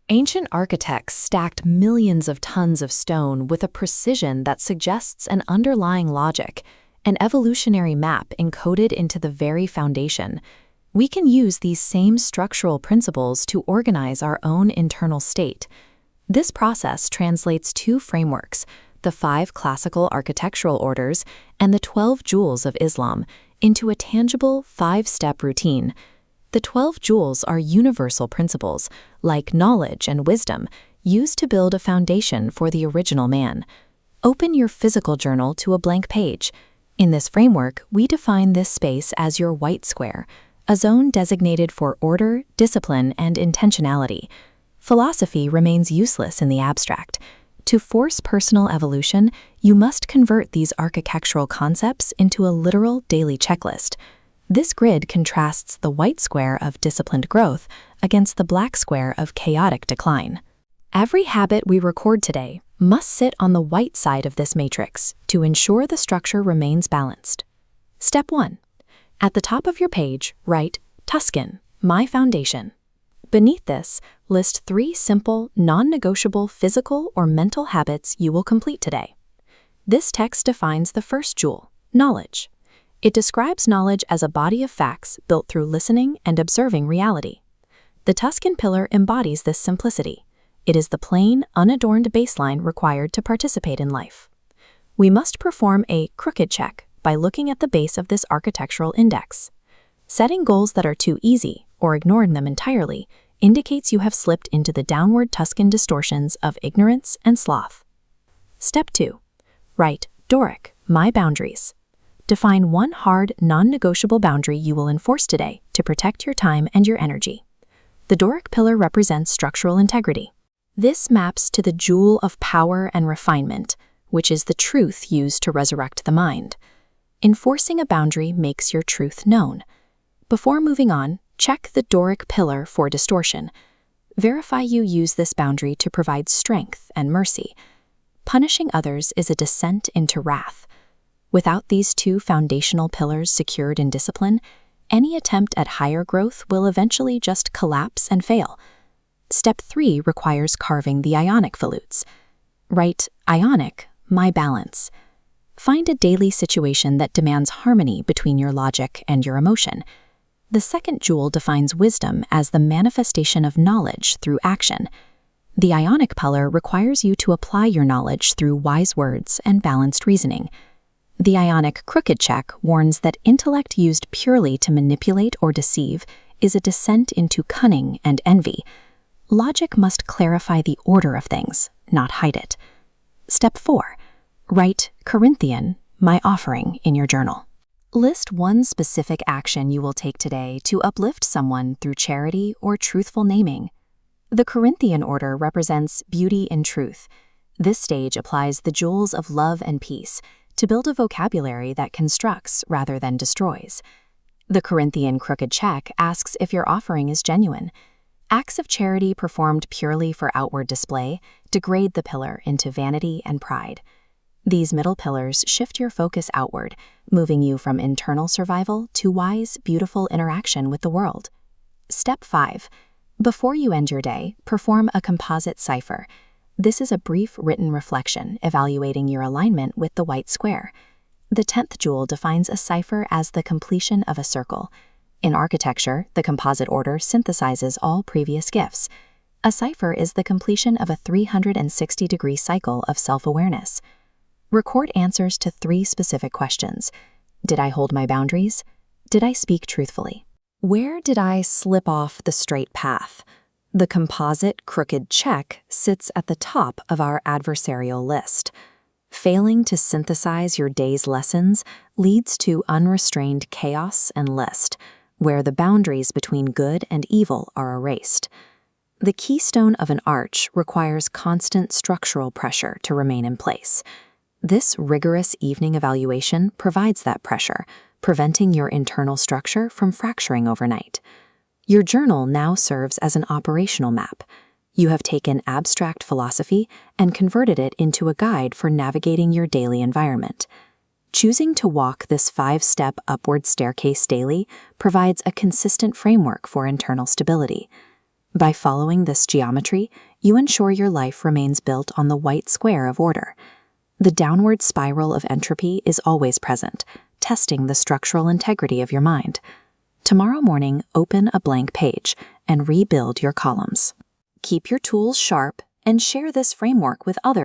Ancient architects stacked millions of tons of stone with a precision that suggests an underlying logic, an evolutionary map encoded into the very foundation. We can use these same structural principles to organize our own internal state. This process translates two frameworks, the 5 classical architectural orders and the 12 jewels of Islam, into a tangible 5-step routine. The 12 jewels are universal principles, like knowledge and wisdom, used to build a foundation for the original man. Open your physical journal to a blank page. In this framework, we define this space as your white square, a zone designated for order, discipline, and intentionality. Philosophy remains useless in the abstract. To force personal evolution, you must convert these architectural concepts into a literal daily checklist. This grid contrasts the white square of disciplined growth against the black square of chaotic decline. Every habit we record today must sit on the white side of this matrix to ensure the structure remains balanced. Step 1. At the top of your page, write Tuscan, my foundation. Beneath this, list 3 simple, non-negotiable physical or mental habits you will complete today. This text defines the first jewel, knowledge. It describes knowledge as a body of facts built through listening and observing reality. The Tuscan pillar embodies this simplicity. It is the plain, unadorned baseline required to participate in life. We must perform a crooked check by looking at the base of this architectural index. Setting goals that are too easy, or ignoring them entirely, indicates you have slipped into the downward Tuscan distortions of ignorance and sloth. Step 2. Write Doric, my boundaries. Define one hard, non-negotiable boundary you will enforce today to protect your time and your energy. The Doric pillar represents structural integrity. This maps to the jewel of power and refinement, which is the truth used to resurrect the mind. Enforcing a boundary makes your truth known. Before moving on, check the Doric pillar for distortion. Verify you use this boundary to provide strength and mercy. Punishing others is a descent into wrath. Without these 2 foundational pillars secured in discipline, any attempt at higher growth will eventually just collapse and fail. Step 3 requires carving the ionic volutes. Write Ionic, my balance. Find a daily situation that demands harmony between your logic and your emotion. The second jewel defines wisdom as the manifestation of knowledge through action. The Ionic pillar requires you to apply your knowledge through wise words and balanced reasoning. The Ionic crooked check warns that intellect used purely to manipulate or deceive is a descent into cunning and envy. Logic must clarify the order of things, not hide it. Step 4. Write Corinthian, my offering, in your journal. List one specific action you will take today to uplift someone through charity or truthful naming. The Corinthian order represents beauty in truth. This stage applies the jewels of love and peace to build a vocabulary that constructs rather than destroys. The Corinthian crooked check asks if your offering is genuine. Acts of charity performed purely for outward display degrade the pillar into vanity and pride. These middle pillars shift your focus outward, moving you from internal survival to wise, beautiful interaction with the world. Step 5. Before you end your day, perform a composite cipher. This is a brief written reflection evaluating your alignment with the white square. The 10th jewel defines a cipher as the completion of a circle. In architecture, the composite order synthesizes all previous gifts. A cipher is the completion of a 360-degree cycle of self-awareness. Record answers to 3 specific questions. Did I hold my boundaries? Did I speak truthfully? Where did I slip off the straight path? The composite crooked check sits at the top of our adversarial list. Failing to synthesize your day's lessons leads to unrestrained chaos and list, where the boundaries between good and evil are erased. The keystone of an arch requires constant structural pressure to remain in place. This rigorous evening evaluation provides that pressure, preventing your internal structure from fracturing overnight. Your journal now serves as an operational map. You have taken abstract philosophy and converted it into a guide for navigating your daily environment. Choosing to walk this 5-step upward staircase daily provides a consistent framework for internal stability. By following this geometry, you ensure your life remains built on the white square of order. The downward spiral of entropy is always present, testing the structural integrity of your mind. Tomorrow morning, open a blank page and rebuild your columns. Keep your tools sharp and share this framework with others.